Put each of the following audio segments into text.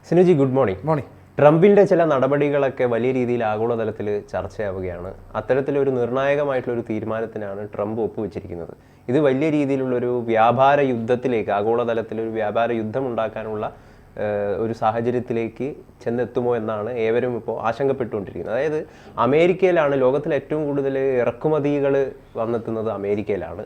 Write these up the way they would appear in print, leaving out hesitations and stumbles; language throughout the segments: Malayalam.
Sinuji good morning. മോർണിംഗ്. ട്രംപിൻ്റെ ചില നടപടികളൊക്കെ വലിയ രീതിയിൽ ആഗോളതലത്തിൽ ചർച്ചയാവുകയാണ്. അത്തരത്തിലൊരു നിർണായകമായിട്ടുള്ളൊരു തീരുമാനത്തിനാണ് ട്രംപ് ഒപ്പുവെച്ചിരിക്കുന്നത്. ഇത് വലിയ രീതിയിലുള്ളൊരു വ്യാപാര യുദ്ധത്തിലേക്ക്, ആഗോളതലത്തിലൊരു വ്യാപാര യുദ്ധം ഉണ്ടാക്കാനുള്ള ഒരു സാഹചര്യത്തിലേക്ക് ചെന്നെത്തുമോ എന്നാണ് ഏവരും ഇപ്പോൾ ആശങ്കപ്പെട്ടുകൊണ്ടിരിക്കുന്നത്. അതായത് അമേരിക്കയിലാണ് ലോകത്തിൽ ഏറ്റവും കൂടുതൽ ഇറക്കുമതികൾ വന്നെത്തുന്നത് അമേരിക്കയിലാണ്.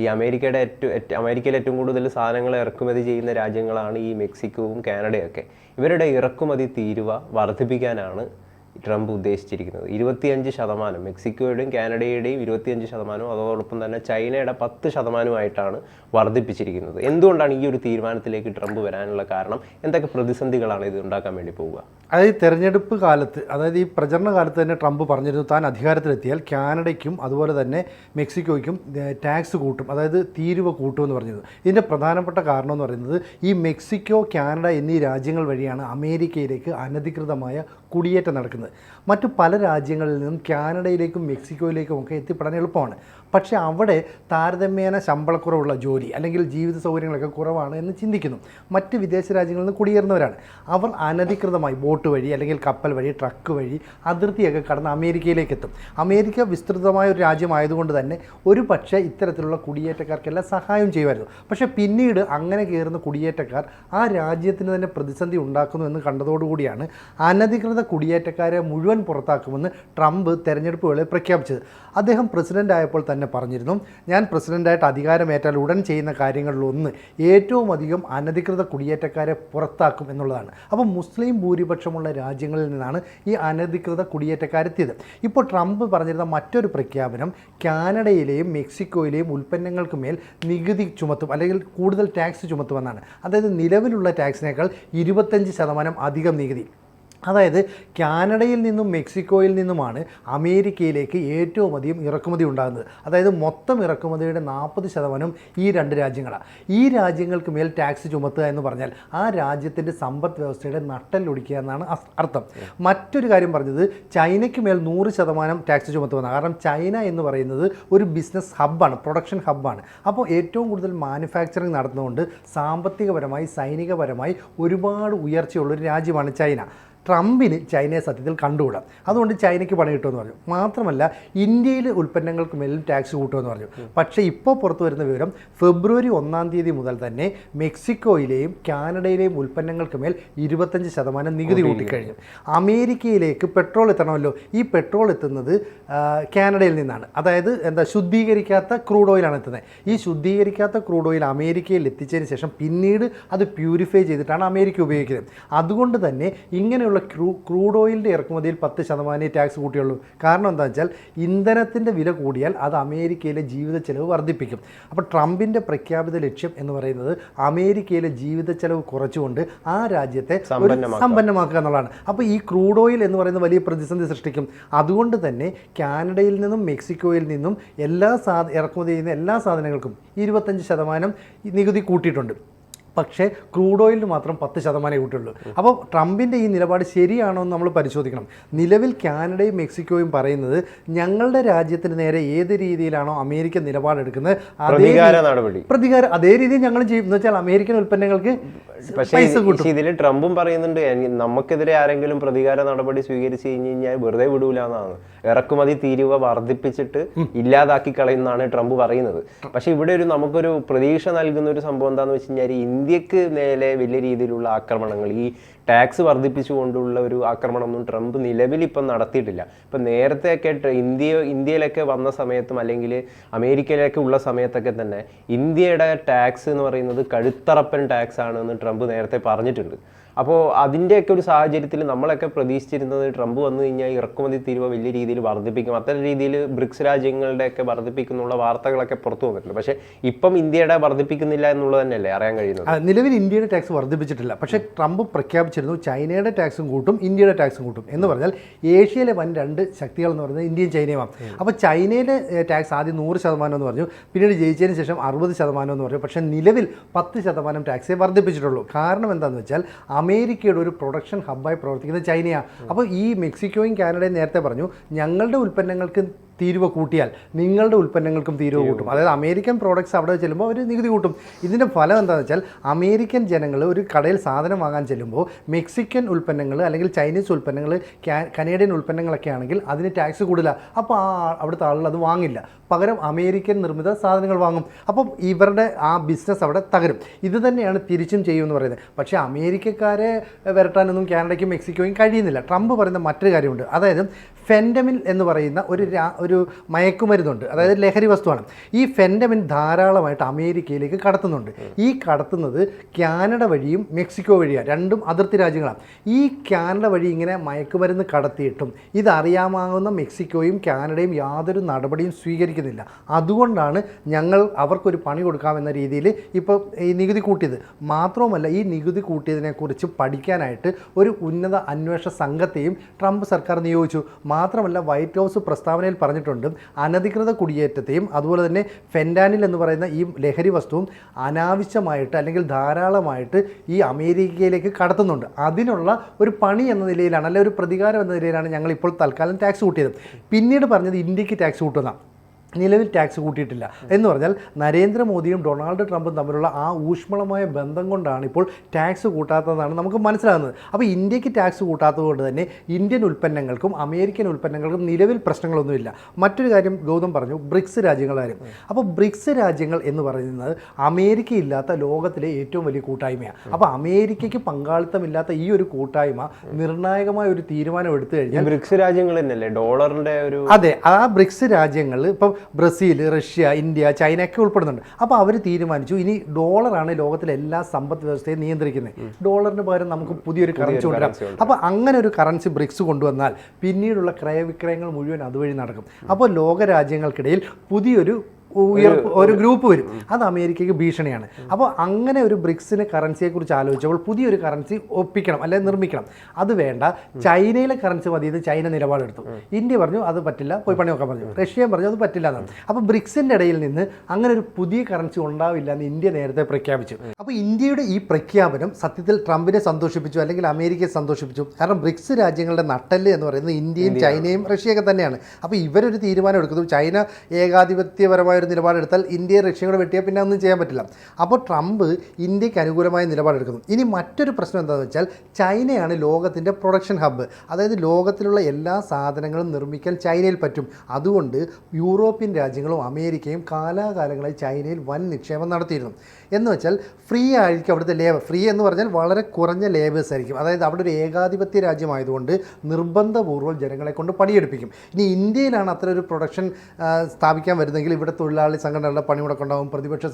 ഈ അമേരിക്കയിൽ ഏറ്റവും കൂടുതൽ സാധനങ്ങൾ ഇറക്കുമതി ചെയ്യുന്ന രാജ്യങ്ങളാണ് ഈ മെക്സിക്കോവും കാനഡയൊക്കെ. ഇവരുടെ ഇറക്കുമതി തീരുവ വർദ്ധിപ്പിക്കാനാണ് ട്രംപ് ഉദ്ദേശിച്ചിരിക്കുന്നത്. 25%, മെക്സിക്കോയുടെയും കാനഡയുടെയും 25%, അതോടൊപ്പം തന്നെ ചൈനയുടെ 10%ആയിട്ടാണ് വർദ്ധിപ്പിച്ചിരിക്കുന്നത്. എന്തുകൊണ്ടാണ് ഈ ഒരു തീരുമാനത്തിലേക്ക് ട്രംപ് വരാനുള്ള കാരണം? എന്തൊക്കെ പ്രതിസന്ധികളാണ് ഇത് ഉണ്ടാക്കാൻ വേണ്ടി പോവുക? അതായത് തെരഞ്ഞെടുപ്പ് കാലത്ത്, അതായത് ഈ പ്രചരണ കാലത്ത് തന്നെ ട്രംപ് പറഞ്ഞിരുന്നു താൻ അധികാരത്തിലെത്തിയാൽ കാനഡയ്ക്കും അതുപോലെ തന്നെ മെക്സിക്കോയ്ക്കും ടാക്സ് കൂട്ടും, അതായത് തീരുവ കൂട്ടുമെന്ന് പറഞ്ഞത്. ഇതിൻ്റെ പ്രധാനപ്പെട്ട കാരണം എന്ന് പറയുന്നത് ഈ മെക്സിക്കോ, കാനഡ എന്നീ രാജ്യങ്ങൾ വഴിയാണ് അമേരിക്കയിലേക്ക് അനധികൃതമായ കുടിയേറ്റം നടക്കുന്നത്. മറ്റു പല രാജ്യങ്ങളിൽ നിന്നും കാനഡയിലേക്കും മെക്സിക്കോയിലേക്കും ഒക്കെ എത്തിപ്പെടാൻ എളുപ്പമാണ്. പക്ഷേ അവിടെ താരതമ്യേന ശമ്പളക്കുറവുള്ള ജോലി അല്ലെങ്കിൽ ജീവിത സൗകര്യങ്ങളൊക്കെ കുറവാണ് എന്ന് ചിന്തിക്കുന്നു. മറ്റ് വിദേശ രാജ്യങ്ങളിൽ നിന്ന് കുടിയേറുന്നവരാണ്. അവർ അനധികൃതമായി ബോട്ട് വഴി അല്ലെങ്കിൽ കപ്പൽ വഴി, ട്രക്ക് വഴി അതിർത്തിയൊക്കെ കടന്ന് അമേരിക്കയിലേക്ക് എത്തും. അമേരിക്ക വിസ്തൃതമായ ഒരു രാജ്യമായതുകൊണ്ട് തന്നെ ഒരു പക്ഷേ ഇത്തരത്തിലുള്ള കുടിയേറ്റക്കാർക്കെല്ലാം സഹായം ചെയ്യുമായിരുന്നു. പക്ഷേ പിന്നീട് അങ്ങനെ കയറുന്ന കുടിയേറ്റക്കാർ ആ രാജ്യത്തിന് തന്നെ പ്രതിസന്ധി ഉണ്ടാക്കുന്നു എന്ന് കണ്ടതോടുകൂടിയാണ് അനധികൃത കുടിയേറ്റക്കാരെ മുഴുവൻ പുറത്താക്കുമെന്ന് ട്രംപ് തെരഞ്ഞെടുപ്പ് വേളയിൽ പ്രഖ്യാപിച്ചത്. അദ്ദേഹം പ്രസിഡന്റ് ആയപ്പോൾ തന്നെ പറഞ്ഞിരുന്നു, ഞാൻ പ്രസിഡന്റായിട്ട് അധികാരമേറ്റാൽ ഉടൻ ചെയ്യുന്ന കാര്യങ്ങളിലൊന്ന് ഏറ്റവും അധികം അനധികൃത കുടിയേറ്റക്കാരെ പുറത്താക്കും എന്നുള്ളതാണ്. അപ്പോൾ മുസ്ലിം ഭൂരിപക്ഷമുള്ള രാജ്യങ്ങളിൽ നിന്നാണ് ഈ അനധികൃത കുടിയേറ്റക്കാരെത്തിയത്. ഇപ്പോൾ ട്രംപ് പറഞ്ഞിരുന്ന മറ്റൊരു പ്രഖ്യാപനം കാനഡയിലെയും മെക്സിക്കോയിലെയും ഉൽപ്പന്നങ്ങൾക്ക് മേൽ നികുതി ചുമത്തും അല്ലെങ്കിൽ കൂടുതൽ ടാക്സ് ചുമത്തുമെന്നാണ്. അതായത് നിലവിലുള്ള ടാക്സിനേക്കാൾ 25% അധികം നികുതി. അതായത് കാനഡയിൽ നിന്നും മെക്സിക്കോയിൽ നിന്നുമാണ് അമേരിക്കയിലേക്ക് ഏറ്റവും അധികം ഇറക്കുമതി ഉണ്ടാകുന്നത്. അതായത് മൊത്തം ഇറക്കുമതിയുടെ 40% ഈ രണ്ട് രാജ്യങ്ങളാണ്. ഈ രാജ്യങ്ങൾക്ക് മേൽ ടാക്സ് ചുമത്തുക എന്ന് പറഞ്ഞാൽ ആ രാജ്യത്തിൻ്റെ സമ്പദ് വ്യവസ്ഥയുടെ നട്ടെല്ലൊടിക്കുക എന്നാണ് അർത്ഥം. മറ്റൊരു കാര്യം പറഞ്ഞത് ചൈനയ്ക്ക് മേൽ 100% ടാക്സ് ചുമത്തുമെന്നാണ്. കാരണം ചൈന എന്ന് പറയുന്നത് ഒരു ബിസിനസ് ഹബ്ബാണ്, പ്രൊഡക്ഷൻ ഹബ്ബാണ്. അപ്പോൾ ഏറ്റവും കൂടുതൽ മാനുഫാക്ചറിങ് നടത്തുന്നതുകൊണ്ട് സാമ്പത്തികപരമായി, സൈനികപരമായി ഒരുപാട് ഉയർച്ചയുള്ളൊരു രാജ്യമാണ് ചൈന. ട്രംപിന് ചൈനയെ സത്യത്തിൽ കണ്ടുകൂടാം. അതുകൊണ്ട് ചൈനയ്ക്ക് പണി കിട്ടുമെന്ന് പറഞ്ഞു. മാത്രമല്ല ഇന്ത്യയിലെ ഉൽപ്പന്നങ്ങൾക്ക് മേലും ടാക്സ് കൂട്ടുമെന്ന് പറഞ്ഞു. പക്ഷേ ഇപ്പോൾ പുറത്തു വരുന്ന വിവരം ഫെബ്രുവരി 1 മുതൽ തന്നെ മെക്സിക്കോയിലെയും കാനഡയിലെയും ഉൽപ്പന്നങ്ങൾക്ക് മേൽ 25% നികുതി കൂട്ടിക്കഴിഞ്ഞു. അമേരിക്കയിലേക്ക് പെട്രോൾ എത്തണമല്ലോ, ഈ പെട്രോൾ എത്തുന്നത് കാനഡയിൽ നിന്നാണ്. അതായത് ശുദ്ധീകരിക്കാത്ത ക്രൂഡ് ഓയിലാണ് എത്തുന്നത്. ഈ ശുദ്ധീകരിക്കാത്ത ക്രൂഡ് ഓയിൽ അമേരിക്കയിൽ എത്തിച്ചതിന് ശേഷം പിന്നീട് അത് പ്യൂരിഫൈ ചെയ്തിട്ടാണ് അമേരിക്ക ഉപയോഗിക്കുന്നത്. അതുകൊണ്ട് തന്നെ ഇങ്ങനെ ക്രൂഡ് ഓയിലിൻ്റെ ഇറക്കുമതിയിൽ 10% ടാക്സ് കൂട്ടിയുള്ളൂ. കാരണം എന്താണെന്ന് വെച്ചാൽ ഇന്ധനത്തിൻ്റെ വില കൂടിയാൽ അത് അമേരിക്കയിലെ ജീവിത ചെലവ് വർദ്ധിപ്പിക്കും. അപ്പോൾ ട്രംപിൻ്റെ പ്രഖ്യാപിത ലക്ഷ്യം എന്ന് പറയുന്നത് അമേരിക്കയിലെ ജീവിത ചെലവ് കുറച്ചുകൊണ്ട് ആ രാജ്യത്തെ സമ്പന്നമാക്കുക എന്നുള്ളതാണ്. അപ്പോൾ ഈ ക്രൂഡ് ഓയിൽ എന്ന് പറയുന്നത് വലിയ പ്രതിസന്ധി സൃഷ്ടിക്കും. അതുകൊണ്ട് തന്നെ കാനഡയിൽ നിന്നും മെക്സിക്കോയിൽ നിന്നും ഇറക്കുമതി ചെയ്യുന്ന എല്ലാ സാധനങ്ങൾക്കും 25% നികുതി കൂട്ടിയിട്ടുണ്ട്. പക്ഷേ ക്രൂഡ് ഓയിലിന് മാത്രം 10% കൂട്ടുള്ളൂ. അപ്പോൾ ട്രംപിൻ്റെ ഈ നിലപാട് ശരിയാണോ എന്ന് നമ്മൾ പരിശോധിക്കണം. നിലവിൽ കാനഡയും മെക്സിക്കോയും പറയുന്നത് ഞങ്ങളുടെ രാജ്യത്തിന് നേരെ ഏത് രീതിയിലാണോ അമേരിക്ക നിലപാടെടുക്കുന്നത് അതേ രീതിയിൽ ഞങ്ങൾ ചെയ്യും. എന്ന് വെച്ചാൽ അമേരിക്കൻ ഉൽപ്പന്നങ്ങൾക്ക് പൈസ കൂട്ടും. ഇതിൽ ട്രംപും പറയുന്നുണ്ട് നമുക്കെതിരെ ആരെങ്കിലും പ്രതികാര നടപടി സ്വീകരിച്ചു കഴിഞ്ഞാൽ വെറുതെ വിടൂലെന്നാണ്. ഇറക്കുമതി തീരുവ വർദ്ധിപ്പിച്ചിട്ട് ഇല്ലാതാക്കി കളയുന്നതാണ് ട്രംപ് പറയുന്നത്. പക്ഷെ ഇവിടെ നമുക്കൊരു പ്രതീക്ഷ നൽകുന്ന ഒരു സംഭവം എന്താണെന്ന് വെച്ച് കഴിഞ്ഞാൽ ഇന്ത്യക്ക് നേരെ വലിയ രീതിയിലുള്ള ആക്രമണങ്ങൾ, ഈ ടാക്സ് വർദ്ധിപ്പിച്ചുകൊണ്ടുള്ള ഒരു ആക്രമണമൊന്നും ട്രംപ് നിലവിൽ ഇപ്പം നടത്തിയിട്ടില്ല. ഇപ്പം നേരത്തെയൊക്കെ ഇന്ത്യയിലൊക്കെ വന്ന സമയത്തും അല്ലെങ്കിൽ അമേരിക്കയിലൊക്കെ ഉള്ള സമയത്തൊക്കെ തന്നെ ഇന്ത്യയുടെ ടാക്സ് എന്ന് പറയുന്നത് കഴുത്തറപ്പൻ ടാക്സ് ആണെന്ന് ട്രംപ് നേരത്തെ പറഞ്ഞിട്ടുണ്ട്. അപ്പോൾ അതിൻ്റെയൊക്കെ ഒരു സാഹചര്യത്തിൽ നമ്മളൊക്കെ പ്രതീക്ഷിച്ചിരുന്നത് ട്രംപ് വന്നു കഴിഞ്ഞാൽ ഇറക്കുമതി തീരുവ വലിയ രീതിയിൽ വർദ്ധിപ്പിക്കും, അത്തരം രീതിയിൽ ബ്രിക്സ് രാജ്യങ്ങളുടെയൊക്കെ വർദ്ധിപ്പിക്കുന്നുള്ള വാർത്തകളൊക്കെ പുറത്തു വന്നിട്ടുണ്ട്. പക്ഷേ ഇപ്പം ഇന്ത്യയുടെ വർദ്ധിപ്പിക്കുന്നില്ല എന്നുള്ളത് തന്നെയല്ലേ അറിയാൻ കഴിയുന്നത്. നിലവിൽ ഇന്ത്യയുടെ ടാക്സ് വർദ്ധിപ്പിച്ചിട്ടില്ല. പക്ഷേ ട്രംപ് പ്രഖ്യാപിച്ചിരുന്നു ചൈനയുടെ ടാക്സും കൂട്ടും, ഇന്ത്യയുടെ ടാക്സും കൂട്ടും എന്ന് പറഞ്ഞാൽ ഏഷ്യയിലെ വൻ രണ്ട് ശക്തികൾ എന്ന് പറയുന്നത് ഇന്ത്യയും ചൈനയുമാണ്. അപ്പോൾ ചൈനയിലെ ടാക്സ് ആദ്യം 100% എന്ന് പറഞ്ഞു, പിന്നീട് ജയിച്ചതിന് ശേഷം 60% എന്ന് പറഞ്ഞു. പക്ഷേ നിലവിൽ 10% ടാക്സേ വർദ്ധിപ്പിച്ചിട്ടുള്ളൂ. കാരണം എന്താണെന്ന് വെച്ചാൽ അമേരിക്കയുടെ ഒരു പ്രൊഡക്ഷൻ ഹബ്ബായി പ്രവർത്തിക്കുന്നത് ചൈനയാണ്. അപ്പോൾ ഈ മെക്സിക്കോയും കാനഡയും നേരത്തെ പറഞ്ഞു ഞങ്ങളുടെ ഉൽപ്പന്നങ്ങൾക്ക് തീരുവ കൂട്ടിയാൽ നിങ്ങളുടെ ഉൽപ്പന്നങ്ങൾക്കും തീരുവ കൂട്ടും. അതായത് അമേരിക്കൻ പ്രോഡക്ട്സ് അവിടെ ചെല്ലുമ്പോൾ അവർ നികുതി കൂട്ടും. ഇതിൻ്റെ ഫലം എന്താണെന്ന് വെച്ചാൽ അമേരിക്കൻ ജനങ്ങൾ ഒരു കടയിൽ സാധനം വാങ്ങാൻ ചെല്ലുമ്പോൾ മെക്സിക്കൻ ഉൽപ്പന്നങ്ങൾ അല്ലെങ്കിൽ ചൈനീസ് ഉൽപ്പന്നങ്ങൾ കനേഡിയൻ ഉൽപ്പന്നങ്ങളൊക്കെ ആണെങ്കിൽ അതിന് ടാക്സ് കൂടില്ല. അപ്പോൾ അവിടുത്തെ ആളുകൾ അത് വാങ്ങില്ല, പകരം അമേരിക്കൻ നിർമ്മിത സാധനങ്ങൾ വാങ്ങും. അപ്പം ഇവരുടെ ആ ബിസിനസ് അവിടെ തകരും. ഇത് തന്നെയാണ് തിരിച്ചും ചെയ്യുമെന്ന് പറയുന്നത്. പക്ഷേ അമേരിക്കക്കാരെ വരട്ടാനൊന്നും കാനഡയ്ക്കും മെക്സിക്കോയും കഴിയുന്നില്ല. ട്രംപ് പറയുന്ന മറ്റൊരു കാര്യമുണ്ട്. അതായത് ഫെൻഡമിൻ എന്ന് പറയുന്ന ഒരു മയക്കുമരുന്നുണ്ട്, അതായത് ലഹരി വസ്തുവാണ്. ഈ ഫെൻഡമിൻ ധാരാളമായിട്ട് അമേരിക്കയിലേക്ക് കടത്തുന്നുണ്ട്. ഈ കടത്തുന്നത് കാനഡ വഴിയും മെക്സിക്കോ വഴിയാണ്, രണ്ടും അതിർത്തി രാജ്യങ്ങളാണ്. ഈ കാനഡ വഴി ഇങ്ങനെ മയക്കുമരുന്ന് കടത്തിയിട്ടും ഇതറിയാമാകുന്ന മെക്സിക്കോയും കാനഡയും യാതൊരു നടപടിയും സ്വീകരിക്കുന്നില്ല. അതുകൊണ്ടാണ് ഞങ്ങൾ അവർക്കൊരു പണി കൊടുക്കാമെന്ന രീതിയിൽ ഇപ്പോൾ ഈ നികുതി കൂട്ടിയത്. മാത്രവുമല്ല, ഈ നികുതി കൂട്ടിയതിനെക്കുറിച്ച് പഠിക്കാനായിട്ട് ഒരു ഉന്നത അന്വേഷണ സംഘത്തെയും ട്രംപ് സർക്കാർ നിയോഗിച്ചു. മാത്രമല്ല, വൈറ്റ് ഹൗസ് പ്രസ്താവനയിൽ പറഞ്ഞിട്ടുണ്ട്, അനധികൃത കുടിയേറ്റത്തെയും അതുപോലെ തന്നെ ഫെൻറ്റാനിൽ എന്ന് പറയുന്ന ഈ ലഹരി വസ്തുവും അനാവശ്യമായിട്ട് അല്ലെങ്കിൽ ധാരാളമായിട്ട് ഈ അമേരിക്കയിലേക്ക് കടത്തുന്നുണ്ട്. അതിനുള്ള ഒരു പണി എന്ന നിലയിലാണ്, അല്ലെങ്കിൽ ഒരു പ്രതികാരം എന്ന നിലയിലാണ് ഞങ്ങൾ ഇപ്പോൾ തൽക്കാലം ടാക്സ് കൂട്ടിയത്. പിന്നീട് പറഞ്ഞത് ഇന്ത്യക്ക് ടാക്സ് കൂട്ടുന്ന, നിലവിൽ ടാക്സ് കൂട്ടിയിട്ടില്ല എന്ന് പറഞ്ഞാൽ നരേന്ദ്രമോദിയും ഡൊണാൾഡ് ട്രംപും തമ്മിലുള്ള ആ ഊഷ്മളമായ ബന്ധം കൊണ്ടാണ് ഇപ്പോൾ ടാക്സ് കൂട്ടാത്തതെന്നാണ് നമുക്ക് മനസ്സിലാകുന്നത്. അപ്പോൾ ഇന്ത്യക്ക് ടാക്സ് കൂട്ടാത്തത് കൊണ്ട് തന്നെ ഇന്ത്യൻ ഉൽപ്പന്നങ്ങൾക്കും അമേരിക്കൻ ഉൽപ്പന്നങ്ങൾക്കും നിലവിൽ പ്രശ്നങ്ങളൊന്നുമില്ല. മറ്റൊരു കാര്യം ഗൗതം പറഞ്ഞു, ബ്രിക്സ് രാജ്യങ്ങളുടെ കാര്യം. അപ്പോൾ ബ്രിക്സ് രാജ്യങ്ങൾ എന്ന് പറയുന്നത് അമേരിക്ക ഇല്ലാത്ത ലോകത്തിലെ ഏറ്റവും വലിയ കൂട്ടായ്മയാണ്. അപ്പോൾ അമേരിക്കയ്ക്ക് പങ്കാളിത്തമില്ലാത്ത ഈ ഒരു കൂട്ടായ്മ നിർണായകമായ ഒരു തീരുമാനം എടുത്തു കഴിഞ്ഞാൽ ബ്രിക്സ് രാജ്യങ്ങൾ തന്നെയല്ലേ ഡോളറിന്റെ ഒരു, അതെ, ആ ബ്രിക്സ് രാജ്യങ്ങൾ ഇപ്പം ബ്രസീൽ, റഷ്യ, ഇന്ത്യ, ചൈന ഒക്കെ ഉൾപ്പെടുന്നുണ്ട്. അപ്പോൾ അവർ തീരുമാനിച്ചു ഇനി ഡോളറാണ് ലോകത്തിലെ എല്ലാ സമ്പദ് വ്യവസ്ഥയെ നിയന്ത്രിക്കുന്നത്. ഡോളറിന് പകരം നമുക്ക് പുതിയൊരു കറൻസി കൊണ്ടുവരാം. അപ്പോൾ അങ്ങനെ ഒരു കറൻസി ബ്രിക്സ് കൊണ്ടുവന്നാൽ പിന്നീടുള്ള ക്രയവിക്രയങ്ങൾ മുഴുവൻ അതുവഴി നടക്കും. അപ്പോൾ ലോകരാജ്യങ്ങൾക്കിടയിൽ പുതിയൊരു ഒരു ഗ്രൂപ്പ് വരും. അത് അമേരിക്കയ്ക്ക് ഭീഷണിയാണ്. അപ്പോൾ അങ്ങനെ ഒരു ബ്രിക്സിന് കറൻസിയെക്കുറിച്ച് ആലോചിച്ചപ്പോൾ പുതിയൊരു കറൻസി ഒപ്പിക്കണം അല്ലെങ്കിൽ നിർമ്മിക്കണം. അത് വേണ്ട, ചൈനയിലെ കറൻസി മതി എന്ന് ചൈന നിലപാടെടുത്തു. ഇന്ത്യ പറഞ്ഞു അത് പറ്റില്ല, പോയി പണി നോക്കാൻ പറഞ്ഞു. റഷ്യ പറഞ്ഞു അത് പറ്റില്ല എന്നാണ്. അപ്പോൾ ബ്രിക്സിൻ്റെ ഇടയിൽ നിന്ന് അങ്ങനെ ഒരു പുതിയ കറൻസി ഉണ്ടാവില്ല എന്ന് ഇന്ത്യ നേരത്തെ പ്രഖ്യാപിച്ചു. അപ്പോൾ ഇന്ത്യയുടെ ഈ പ്രഖ്യാപനം സത്യത്തിൽ ട്രംപിനെ സന്തോഷിപ്പിച്ചു, അല്ലെങ്കിൽ അമേരിക്കയെ സന്തോഷിപ്പിച്ചു. കാരണം ബ്രിക്സ് രാജ്യങ്ങളുടെ നട്ടെല്ല് എന്ന് പറയുന്നത് ഇന്ത്യയും ചൈനയും റഷ്യയൊക്കെ തന്നെയാണ്. അപ്പോൾ ഇവരൊരു തീരുമാനം എടുക്കുന്നു. ചൈന ഏകാധിപത്യപരമായ ഒരു നിലപാടെടുത്താൽ ഇന്ത്യയെ റഷ്യയും കൂടെ വെട്ടിയാൽ പിന്നെ ഒന്നും ചെയ്യാൻ പറ്റില്ല. അപ്പോൾ ട്രംപ് ഇന്ത്യക്ക് അനുകൂലമായ നിലപാടെടുക്കുന്നു. ഇനി മറ്റൊരു പ്രശ്നം എന്താണെന്ന് വെച്ചാൽ ചൈനയാണ് ലോകത്തിൻ്റെ പ്രൊഡക്ഷൻ ഹബ്ബ്. അതായത് ലോകത്തിലുള്ള എല്ലാ സാധനങ്ങളും നിർമ്മിക്കാൻ ചൈനയിൽ പറ്റും. അതുകൊണ്ട് യൂറോപ്യൻ രാജ്യങ്ങളും അമേരിക്കയും കാലാകാലങ്ങളായി ചൈനയിൽ വൻ നിക്ഷേപം നടത്തിയിരുന്നു. എന്ന് വെച്ചാൽ ഫ്രീ ആയിരിക്കും അവിടുത്തെ ലേബർ. ഫ്രീ എന്ന് പറഞ്ഞാൽ വളരെ കുറഞ്ഞ ലേബേഴ്സ് ആയിരിക്കും. അതായത് അവിടെ ഒരു ഏകാധിപത്യ രാജ്യമായതുകൊണ്ട് നിർബന്ധപൂർവ്വം ജനങ്ങളെ കൊണ്ട് പണിയെടുപ്പിക്കും. ഇനി ഇന്ത്യയിലാണ് അത്ര ഒരു പ്രൊഡക്ഷൻ സ്ഥാപിക്കാൻ വരുന്നതെങ്കിൽ ഇവിടെ തൊഴിലാളി സംഘടനകളുടെ പണിമുടക്കുണ്ടാകും, പ്രതിപക്ഷ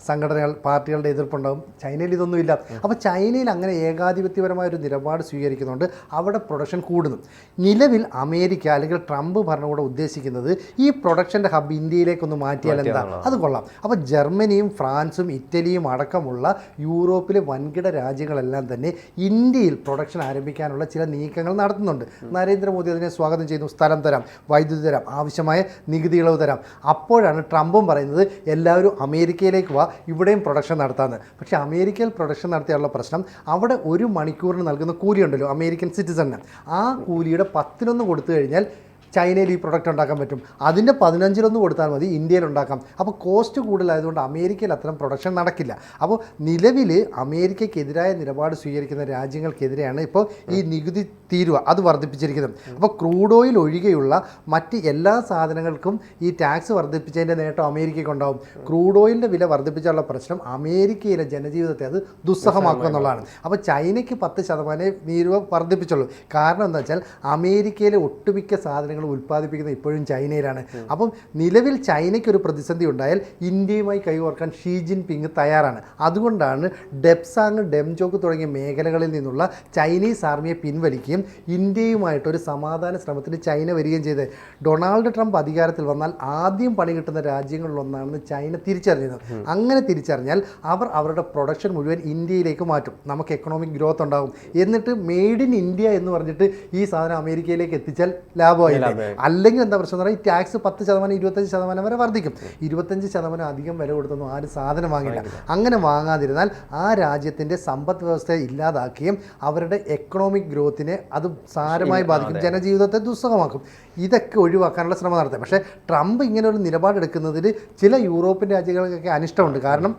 സംഘടനകൾ പാർട്ടികളുടെ എതിർപ്പുണ്ടാകും. ചൈനയിൽ ഇതൊന്നുമില്ല. അപ്പോൾ ചൈനയിൽ അങ്ങനെ ഏകാധിപത്യപരമായ ഒരു നിലപാട് സ്വീകരിക്കുന്നുണ്ട്, അവിടെ പ്രൊഡക്ഷൻ കൂടുന്നു. നിലവിൽ അമേരിക്ക അല്ലെങ്കിൽ ട്രംപ് ഭരണകൂടം ഉദ്ദേശിക്കുന്നത് ഈ പ്രൊഡക്ഷൻ്റെ ഹബ്ബ് ഇന്ത്യയിലേക്കൊന്ന് മാറ്റിയാൽ എന്താ, അത് കൊള്ളാം. അപ്പോൾ ജർമ്മനിയും ഫ്രാൻസും ഇറ്റലിയും അടക്കമുള്ള യൂറോപ്പിലെ വൻകിട രാജ്യങ്ങളെല്ലാം തന്നെ ഇന്ത്യയിൽ പ്രൊഡക്ഷൻ ആരംഭിക്കാനുള്ള ചില നീക്കങ്ങൾ നടത്തുന്നുണ്ട്. നരേന്ദ്രമോദി അതിനെ സ്വാഗതം ചെയ്യുന്നു. സ്ഥലം തരാം, വൈദ്യുതി തരാം, ആവശ്യമായ നികുതി ഇളവ് തരാം. അപ്പോഴാണ് ട്രംപും പറയുന്നത് എല്ലാവരും അമേരിക്കയിലേക്ക് വാ, ഇവിടെയും പ്രൊഡക്ഷൻ നടത്താമെന്ന്. പക്ഷേ അമേരിക്കയിൽ പ്രൊഡക്ഷൻ നടത്തിയുള്ള പ്രശ്നം, അവിടെ ഒരു മണിക്കൂറിന് നൽകുന്ന കൂലിയുണ്ടല്ലോ അമേരിക്കൻ സിറ്റിസണിന്, ആ കൂലിയുടെ 10 കൊടുത്തു കഴിഞ്ഞാൽ ചൈനയിൽ ഈ പ്രൊഡക്റ്റ് ഉണ്ടാക്കാൻ പറ്റും. അതിൻ്റെ 15 കൊടുത്താൽ മതി ഇന്ത്യയിൽ ഉണ്ടാക്കാം. അപ്പോൾ കോസ്റ്റ് കൂടുതലായതുകൊണ്ട് അമേരിക്കയിൽ അത്തരം പ്രൊഡക്ഷൻ നടക്കില്ല. അപ്പോൾ നിലവിൽ അമേരിക്കയ്ക്കെതിരായ നിലപാട് സ്വീകരിക്കുന്ന രാജ്യങ്ങൾക്കെതിരെയാണ് ഇപ്പോൾ ഈ നികുതി തീരുവ അത് വർദ്ധിപ്പിച്ചിരിക്കുന്നത്. അപ്പോൾ ക്രൂഡ് ഓയിൽ ഒഴികെയുള്ള മറ്റ് എല്ലാ സാധനങ്ങൾക്കും ഈ ടാക്സ് വർദ്ധിപ്പിച്ചതിൻ്റെ നേട്ടം അമേരിക്കയ്ക്ക് ഉണ്ടാകും. ക്രൂഡ് ഓയിലിൻ്റെ വില വർദ്ധിപ്പിച്ചുള്ള പ്രശ്നം അമേരിക്കയിലെ ജനജീവിതത്തെ അത് ദുസ്സഹമാക്കുക എന്നുള്ളതാണ്. അപ്പോൾ ചൈനയ്ക്ക് 10% തീരുവ വർദ്ധിപ്പിച്ചുള്ളൂ. കാരണം എന്താ വെച്ചാൽ അമേരിക്കയിലെ ഒട്ടുമിക്ക സാധനങ്ങൾ ഉൽപ്പാദിപ്പിക്കുന്നത് ഇപ്പോഴും ചൈനയിലാണ്. അപ്പം നിലവിൽ ചൈനയ്ക്കൊരു പ്രതിസന്ധി ഉണ്ടായാൽ ഇന്ത്യയുമായി കൈകോർക്കാൻ ഷീ ജിൻപിങ് തയ്യാറാണ്. അതുകൊണ്ടാണ് ഡെപ്സാങ്, ഡെംജോക്ക് തുടങ്ങിയ മേഖലകളിൽ നിന്നുള്ള ചൈനീസ് ആർമിയെ പിൻവലിക്കുകയും ഇന്ത്യയുമായിട്ടൊരു സമാധാന ശ്രമത്തിന് ചൈന വരികയും ചെയ്തത്. ഡൊണാൾഡ് ട്രംപ് അധികാരത്തിൽ വന്നാൽ ആദ്യം പണി കിട്ടുന്ന രാജ്യങ്ങളിലൊന്നാണെന്ന് ചൈന തിരിച്ചറിഞ്ഞത്. അങ്ങനെ തിരിച്ചറിഞ്ഞാൽ അവർ അവരുടെ പ്രൊഡക്ഷൻ മുഴുവൻ ഇന്ത്യയിലേക്ക് മാറ്റും. നമുക്ക് എക്കണോമിക് ഗ്രോത്ത് ഉണ്ടാകും. എന്നിട്ട് മെയ്ഡ് ഇൻ ഇന്ത്യ എന്ന് പറഞ്ഞിട്ട് ഈ സാധനം അമേരിക്കയിലേക്ക് എത്തിച്ചാൽ ലാഭമായില്ല. അല്ലെങ്കിൽ എന്താ പ്രശ്നം എന്ന് പറഞ്ഞാൽ ഈ ടാക്സ് 10%, 25% വരെ വർദ്ധിക്കും. 25% അധികം വില കൊടുത്തൊന്നും ആരും സാധനം വാങ്ങില്ല. അങ്ങനെ വാങ്ങാതിരുന്നാൽ ആ രാജ്യത്തിൻ്റെ സമ്പദ് വ്യവസ്ഥയെ ഇല്ലാതാക്കുകയും അവരുടെ എക്കണോമിക് ഗ്രോത്തിനെ അത് സാരമായി ബാധിക്കും, ജനജീവിതത്തെ ദുസ്സഹമാക്കും. ഇതൊക്കെ ഒഴിവാക്കാനുള്ള ശ്രമം നടത്തുക. പക്ഷേ ട്രംപ് ഇങ്ങനെ ഒരു നിലപാടെടുക്കുന്നതിൽ ചില യൂറോപ്യൻ രാജ്യങ്ങൾക്കൊക്കെ അനിഷ്ടമുണ്ട്. കാരണം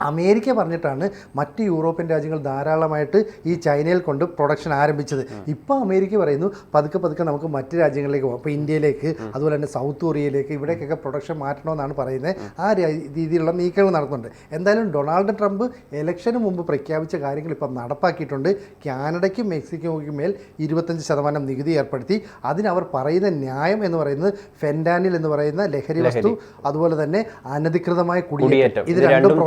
അമേരിക്ക പറഞ്ഞിട്ടാണ് മറ്റ് യൂറോപ്യൻ രാജ്യങ്ങൾ ധാരാളമായിട്ട് ഈ ചൈനയിൽ കൊണ്ട് പ്രൊഡക്ഷൻ ആരംഭിച്ചത്. ഇപ്പോൾ അമേരിക്ക പറയുന്നു പതുക്കെ പതുക്കെ നമുക്ക് മറ്റ് രാജ്യങ്ങളിലേക്ക് പോകാം. ഇപ്പോൾ ഇന്ത്യയിലേക്ക്, അതുപോലെ തന്നെ സൗത്ത് കൊറിയയിലേക്ക്, ഇവിടേക്കൊക്കെ പ്രൊഡക്ഷൻ മാറ്റണമെന്നാണ് പറയുന്നത്. ആ രീതിയിലുള്ള നീക്കങ്ങൾ നടത്തുന്നുണ്ട്. എന്തായാലും ഡൊണാൾഡ് ട്രംപ് ഇലക്ഷന് മുമ്പ് പ്രഖ്യാപിച്ച കാര്യങ്ങൾ ഇപ്പം നടപ്പാക്കിയിട്ടുണ്ട്. കാനഡയ്ക്കും മെക്സിക്കോയ്ക്കും മേൽ 25% നികുതി ഏർപ്പെടുത്തി. അതിനവർ പറയുന്ന ന്യായം എന്ന് പറയുന്നത് ഫെൻറ്റാനിൽ എന്ന് പറയുന്ന ലഹരി വസ്തു, അതുപോലെ തന്നെ അനധികൃതമായ കുടിയേറ്റം, ഇത് രണ്ടും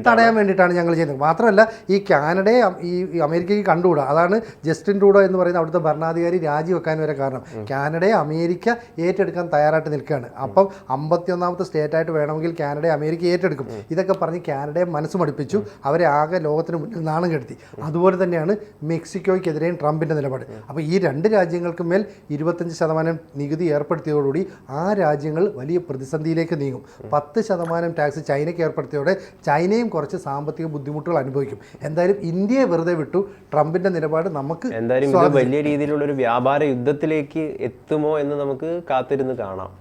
തടയാൻ വേണ്ടിയിട്ടാണ് ഞങ്ങൾ ചെയ്യുന്നത്. മാത്രമല്ല ഈ കാനഡയെ ഈ അമേരിക്കയ്ക്ക് കണ്ടുകൂടാ. അതാണ് ജസ്റ്റിൻ ട്രൂഡോ എന്ന് പറയുന്ന അവിടുത്തെ ഭരണാധികാരി രാജിവെക്കാൻ വരെ കാരണം. കാനഡയെ അമേരിക്ക ഏറ്റെടുക്കാൻ തയ്യാറായിട്ട് നിൽക്കുകയാണ്. അപ്പം 51ാമത്തെ സ്റ്റേറ്റായിട്ട് വേണമെങ്കിൽ കാനഡയെ അമേരിക്ക ഏറ്റെടുക്കും. ഇതൊക്കെ പറഞ്ഞ് കാനഡയെ മനസ്സ് മടുപ്പിച്ചു, അവരെ ആകെ ലോകത്തിന് മുന്നിൽ നാണം കെടുത്തി. അതുപോലെ തന്നെയാണ് മെക്സിക്കോയ്ക്കെതിരെയും ട്രംപിൻ്റെ നിലപാട്. അപ്പോൾ ഈ രണ്ട് രാജ്യങ്ങൾക്കും മേൽ 25% നികുതി ഏർപ്പെടുത്തിയതോടുകൂടി ആ രാജ്യങ്ങൾ വലിയ പ്രതിസന്ധിയിലേക്ക് നീങ്ങും. 10% ടാക്സ് ചൈനയ്ക്ക് ഏർപ്പെടുത്തിയതോടെ ചൈനയും കുറച്ച് സാമ്പത്തിക ബുദ്ധിമുട്ടുകൾ അനുഭവിക്കും. എന്തായാലും ഇന്ത്യയെ വെറുതെ വിട്ടു. ട്രംപിന്റെ നിലപാട് നമുക്ക് എന്തായാലും വലിയ രീതിയിലുള്ള ഒരു വ്യാപാര യുദ്ധത്തിലേക്ക് എത്തുമോ എന്ന് നമുക്ക് കാത്തിരുന്ന് കാണാം.